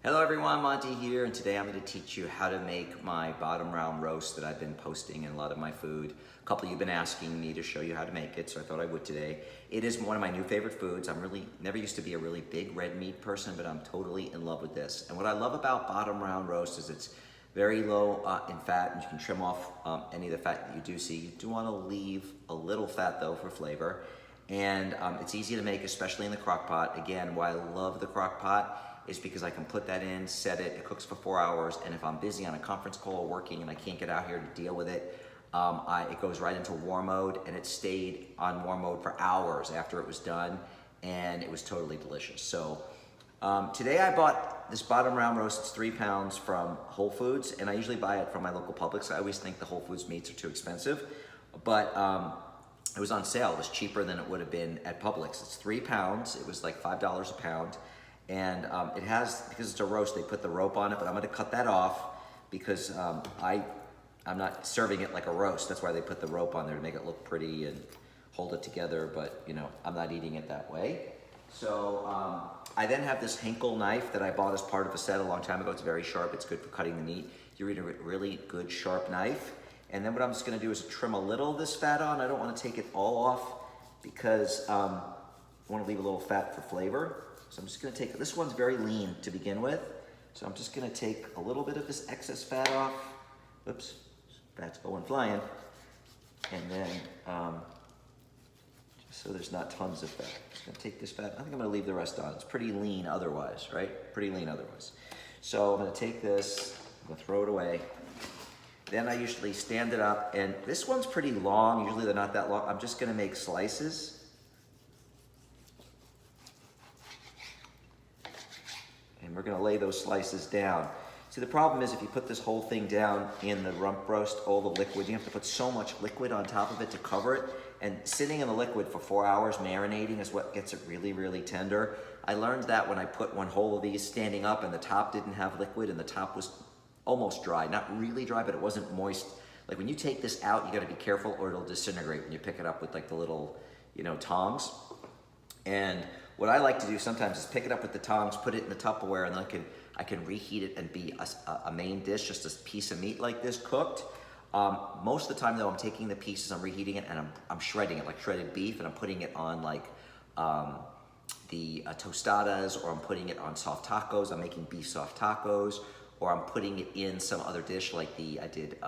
Hello everyone, Monty here, and today I'm going to teach you how to make my bottom round roast that I've been posting in a lot of my food. A couple of you have been asking me to show you how to make it, so I thought I would today. It is one of my new favorite foods. I'm really never used to be a really big red meat person, but I'm totally in love with this. And what I love about bottom round roast is it's very low in fat, and you can trim off any of the fat that you do see. You do want to leave a little fat though for flavor. And it's easy to make, especially in the crock pot. Again, why I love the crock pot is because I can put that in, set it, it cooks for 4 hours, and if I'm busy on a conference call or working and I can't get out here to deal with it, it goes right into warm mode, and it stayed on warm mode for hours after it was done, and it was totally delicious. So today I bought this bottom round roast. It's 3 pounds from Whole Foods, and I usually buy it from my local Publix. I always think the Whole Foods meats are too expensive, but it was on sale. It was cheaper than it would have been at Publix. It's 3 pounds. It was like $5 a pound. And it has, because it's a roast, they put the rope on it, but I'm gonna cut that off because I'm not serving it like a roast. That's why they put the rope on there, to make it look pretty and hold it together, but you know, I'm not eating it that way. So I then have this Henkel knife that I bought as part of a set a long time ago. It's very sharp, it's good for cutting the meat. You need a really good sharp knife. And then what I'm just gonna do is trim a little of this fat on. I don't wanna take it all off because I wanna leave a little fat for flavor. So I'm just gonna take, this one's very lean to begin with. So I'm just gonna take a little bit of this excess fat off. Oops, fat's going flying. And then, just so there's not tons of fat. I'm just gonna take this fat, I think I'm gonna leave the rest on. It's pretty lean otherwise, right? Pretty lean otherwise. So I'm gonna take this, I'm gonna throw it away. Then I usually stand it up, and this one's pretty long. Usually they're not that long. I'm just gonna make slices. And we're gonna lay those slices down. See, the problem is if you put this whole thing down in the rump roast, all the liquid, you have to put so much liquid on top of it to cover it. And sitting in the liquid for 4 hours marinating is what gets it really, really tender. I learned that when I put one whole of these standing up and the top didn't have liquid and the top was almost dry. Not really dry, but it wasn't moist. Like when you take this out, you gotta be careful or it'll disintegrate when you pick it up with like the little, tongs. And what I like to do sometimes is pick it up with the tongs, put it in the Tupperware, and then I can reheat it and be a main dish, just a piece of meat like this cooked. Most of the time though, I'm taking the pieces, I'm reheating it, and I'm shredding it like shredded beef, and I'm putting it on like the tostadas, or I'm putting it on soft tacos. I'm making beef soft tacos, or I'm putting it in some other dish like I did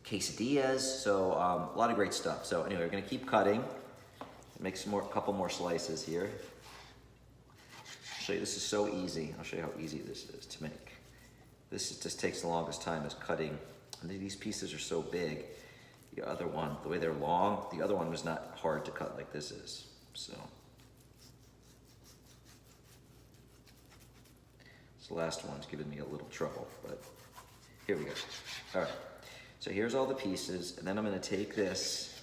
quesadillas. So a lot of great stuff. So anyway, we're gonna keep cutting. Make a couple more slices here. I'll show you, this is so easy. I'll show you how easy this is to make. Just takes the longest time is cutting. And these pieces are so big. The other one, the way they're long, the other one was not hard to cut like this is. So. This last one's giving me a little trouble, but here we go. All right, so here's all the pieces, and then I'm gonna take this,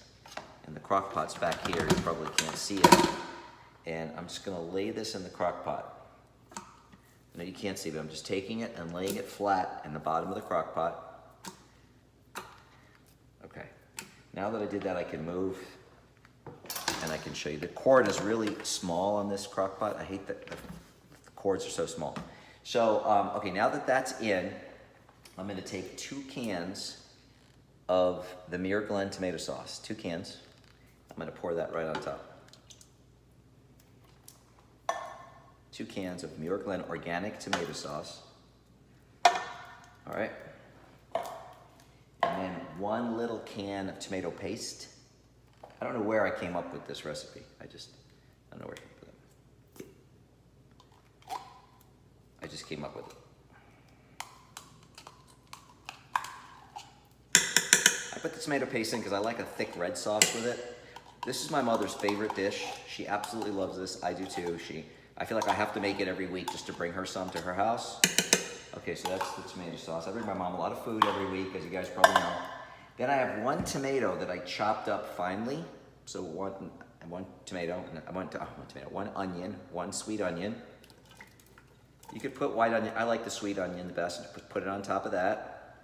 and the crock pot's back here, you probably can't see it. And I'm just gonna lay this in the crock pot. I know you can't see, but I'm just taking it and laying it flat in the bottom of the crock pot. Okay, now that I did that, I can move and I can show you. The cord is really small on this crock pot. I hate that the cords are so small. So, okay, now that that's in, I'm gonna take 2 cans of the Muir Glen tomato sauce, 2 cans. I'm gonna pour that right on top. 2 cans of Muir Glen organic tomato sauce. All right. And then 1 little can of tomato paste. I don't know where I came up with this recipe. I don't know where I came up with it. I just came up with it. I put the tomato paste in because I like a thick red sauce with it. This is my mother's favorite dish. She absolutely loves this. I do too. I feel like I have to make it every week just to bring her some to her house. Okay, so that's the tomato sauce. I bring my mom a lot of food every week, as you guys probably know. Then I have 1 tomato that I chopped up finely. So one tomato, and 1 onion, 1 sweet onion. You could put white onion. I like the sweet onion the best. Put it on top of that.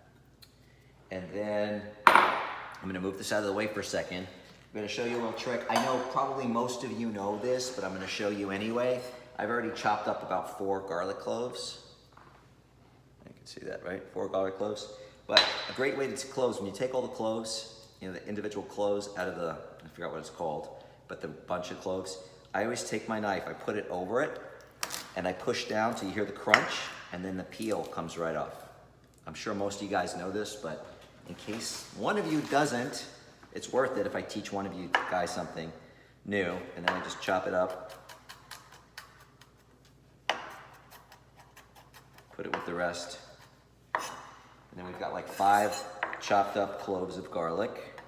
And then I'm gonna move this out of the way for a second. I'm gonna show you a little trick. I know probably most of you know this, but I'm gonna show you anyway. I've already chopped up about 4 garlic cloves. see that, right? 4 garlic cloves. But a great way to cloves, when you take all the cloves, you know, the individual cloves out of the, I forgot what it's called, but the bunch of cloves, I always take my knife, I put it over it, and I push down till you hear the crunch, and then the peel comes right off. I'm sure most of you guys know this, but in case one of you doesn't, it's worth it if I teach one of you guys something new, and then I just chop it up, put it with the rest, and then we've got like 5 chopped up cloves of garlic,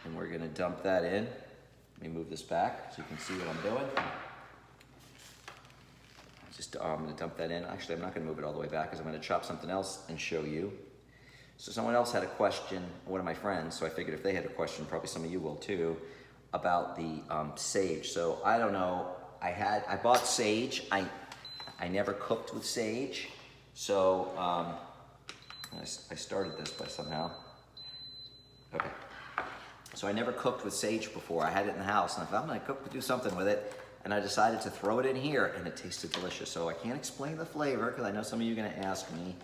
and we're gonna dump that in. Let me move this back so you can see what I'm doing. I'm gonna dump that in. Actually, I'm not gonna move it all the way back because I'm gonna chop something else and show you. So someone else had a question, one of my friends, so I figured if they had a question, probably some of you will too, about the sage. So I don't know, I bought sage. I never cooked with sage. So I started this by somehow. Okay. So I never cooked with sage before. I had it in the house, and I thought I'm gonna do something with it. And I decided to throw it in here, and it tasted delicious. So I can't explain the flavor, because I know some of you are gonna ask me.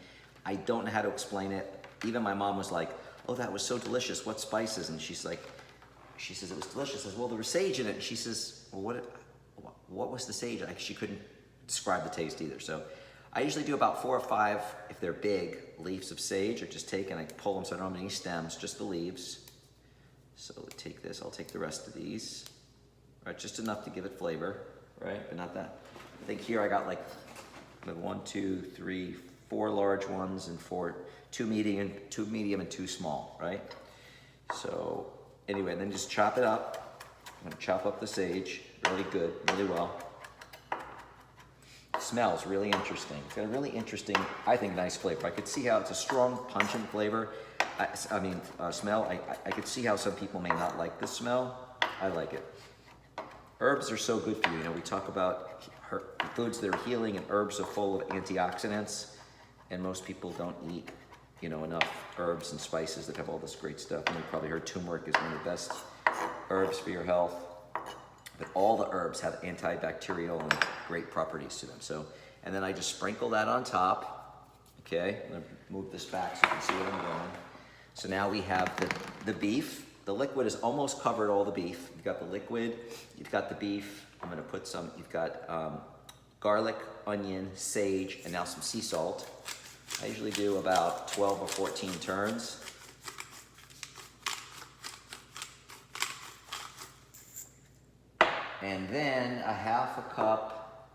I don't know how to explain it. Even my mom was like, oh, that was so delicious, what spices? And she says it was delicious. I says, well, there was sage in it. And she says, well, what was the sage? She couldn't describe the taste either. So I usually do about 4 or 5, if they're big, leaves of sage. I just take and I pull them so I don't have any stems, just the leaves. So take this, I'll take the rest of these. Right, just enough to give it flavor, right? But not that. I think here I got like 1, 2, 3, 4 large ones and 2 medium and 2 small, right? So anyway, then just chop it up. I'm gonna chop up the sage really good, really well. It smells really interesting. It's got a really interesting, I think, nice flavor. I could see how it's a strong, pungent flavor. Smell. I could see how some people may not like the smell. I like it. Herbs are so good for you. You know, we talk about foods that are healing, and herbs are full of antioxidants, and most people don't eat, you know, enough herbs and spices that have all this great stuff. And you've probably heard turmeric is one of the best herbs for your health. But all the herbs have antibacterial and great properties to them. So, and then I just sprinkle that on top. Okay, I'm gonna move this back so you can see what I'm doing. So now we have the beef. The liquid has almost covered all the beef. You've got the liquid, you've got the beef. I'm gonna put some, you've got garlic, onion, sage, and now some sea salt. I usually do about 12 or 14 turns. And then a half a cup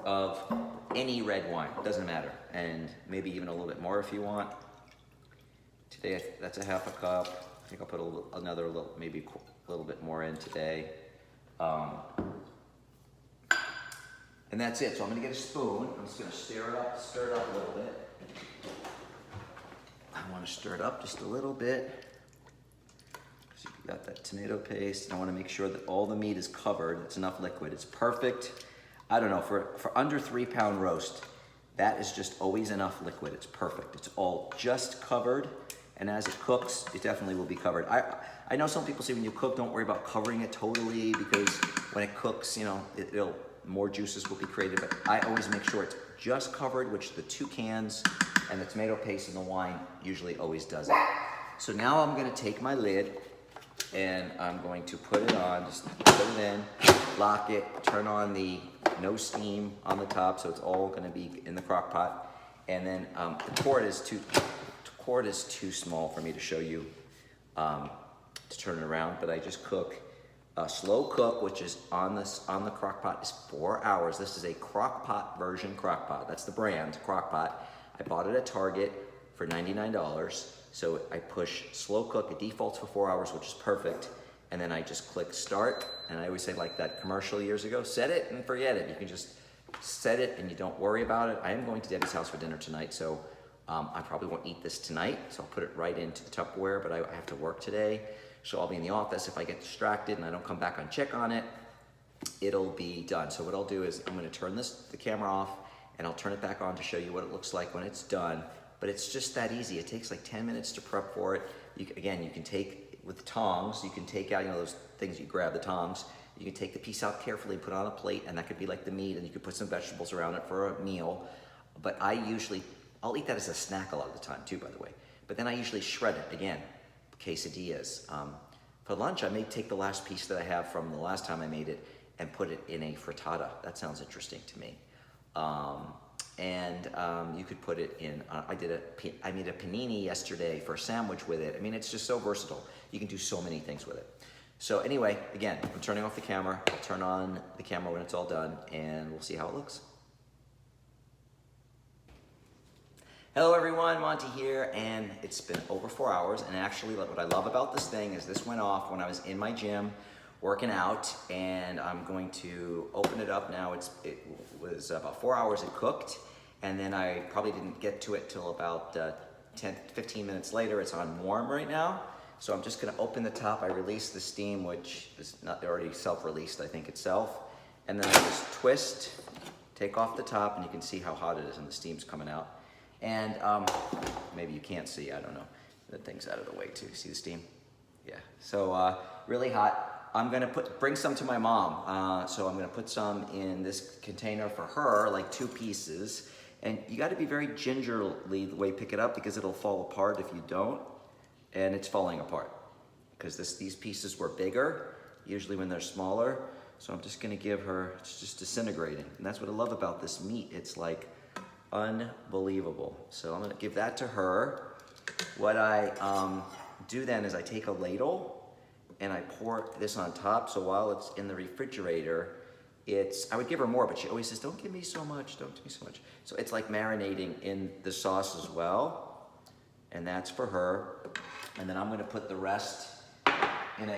of any red wine, doesn't matter. And maybe even a little bit more if you want. Today, that's a half a cup. I think I'll put maybe a little bit more in today. And that's it. So I'm gonna get a spoon. I'm just gonna stir it up a little bit. I wanna stir it up just a little bit. So you've got that tomato paste. And I wanna make sure that all the meat is covered. It's enough liquid. It's perfect. I don't know, for under 3-pound roast, that is just always enough liquid. It's perfect. It's all just covered. And as it cooks, it definitely will be covered. I know some people say when you cook, don't worry about covering it totally, because when it cooks, you know, more juices will be created. But I always make sure it's just covered, which the 2 cans and the tomato paste and the wine usually always does it. So now I'm gonna take my lid and I'm going to put it on, just put it in, lock it, turn on the no steam on the top, so it's all gonna be in the crock pot. And then the cord is too small for me to show you to turn it around, but I just cook a slow cook, which is on the crock pot, is 4 hours. This is a crock pot version crock pot. That's the brand crock pot. I bought it at Target for $99. So I push slow cook. It defaults for 4 hours, which is perfect. And then I just click start. And I always say, like that commercial years ago, set it and forget it. You can just set it and you don't worry about it. I am going to Debbie's house for dinner tonight, so I probably won't eat this tonight. So I'll put it right into the Tupperware, but I have to work today. So I'll be in the office. If I get distracted and I don't come back and check on it, it'll be done. So what I'll do is I'm gonna turn the camera off, and I'll turn it back on to show you what it looks like when it's done. But it's just that easy. It takes like 10 minutes to prep for it. You can take, with tongs, you can take out, you know, those things you grab, the tongs. You can take the piece out carefully and put it on a plate, and that could be like the meat, and you could put some vegetables around it for a meal. But I'll eat that as a snack a lot of the time too, by the way. But then I usually shred it, again, quesadillas. For lunch, I may take the last piece that I have from the last time I made it and put it in a frittata. That sounds interesting to me. You could put it in, I made a panini yesterday for a sandwich with it. I mean, it's just so versatile. You can do so many things with it. So anyway, again, I'm turning off the camera. I'll turn on the camera when it's all done, and we'll see how it looks. Hello everyone, Monty here, and it's been over 4 hours, and actually what I love about this thing is this went off when I was in my gym working out, and I'm going to open it up now. It was about 4 hours it cooked, and then I probably didn't get to it till about 10-15 minutes later. It's on warm right now. So I'm just gonna open the top. I release the steam, which is not already self-released, I think itself. And then I just twist, take off the top, and you can see how hot it is and the steam's coming out. And maybe you can't see, I don't know. The thing's out of the way too, see the steam? Yeah, so really hot. I'm gonna bring some to my mom. So I'm gonna put some in this container for her, like 2 pieces. And you gotta be very gingerly the way you pick it up because it'll fall apart if you don't. And it's falling apart because these pieces were bigger, usually when they're smaller. So I'm just gonna give her, it's just disintegrating. And that's what I love about this meat. It's like unbelievable. So I'm gonna give that to her. What I do then is I take a ladle and I pour this on top. So while it's in the refrigerator, I would give her more, but she always says, don't give me so much, don't give me so much. So it's like marinating in the sauce as well. And that's for her. And then I'm gonna put the rest in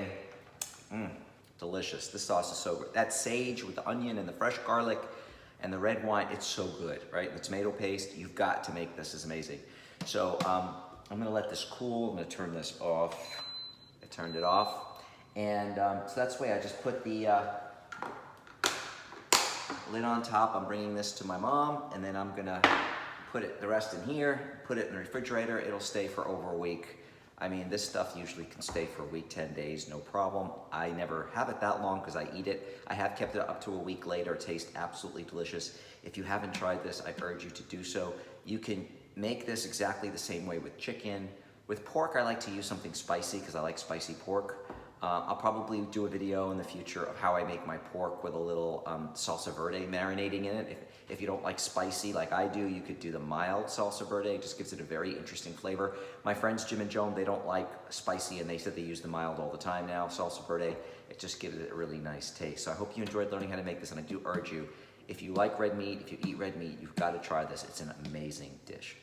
delicious. This sauce is so good. That sage with the onion and the fresh garlic and the red wine, it's so good, right? The tomato paste, you've got to make this. It's amazing. So I'm gonna let this cool. I'm gonna turn this off. I turned it off. And so that's the way I just put the lid on top. I'm bringing this to my mom, and then I'm gonna put the rest in here, put it in the refrigerator. It'll stay for over a week. I mean, this stuff usually can stay for a week, 10 days, no problem. I never have it that long because I eat it. I have kept it up to a week later. It tastes absolutely delicious. If you haven't tried this, I urge you to do so. You can make this exactly the same way with chicken. With pork, I like to use something spicy because I like spicy pork. I'll probably do a video in the future of how I make my pork with a little salsa verde marinating in it. If you don't like spicy like I do, you could do the mild salsa verde. It just gives it a very interesting flavor. My friends Jim and Joan, they don't like spicy, and they said they use the mild all the time now, salsa verde. It just gives it a really nice taste. So I hope you enjoyed learning how to make this, and I do urge you, if you like red meat, if you eat red meat, you've got to try this. It's an amazing dish.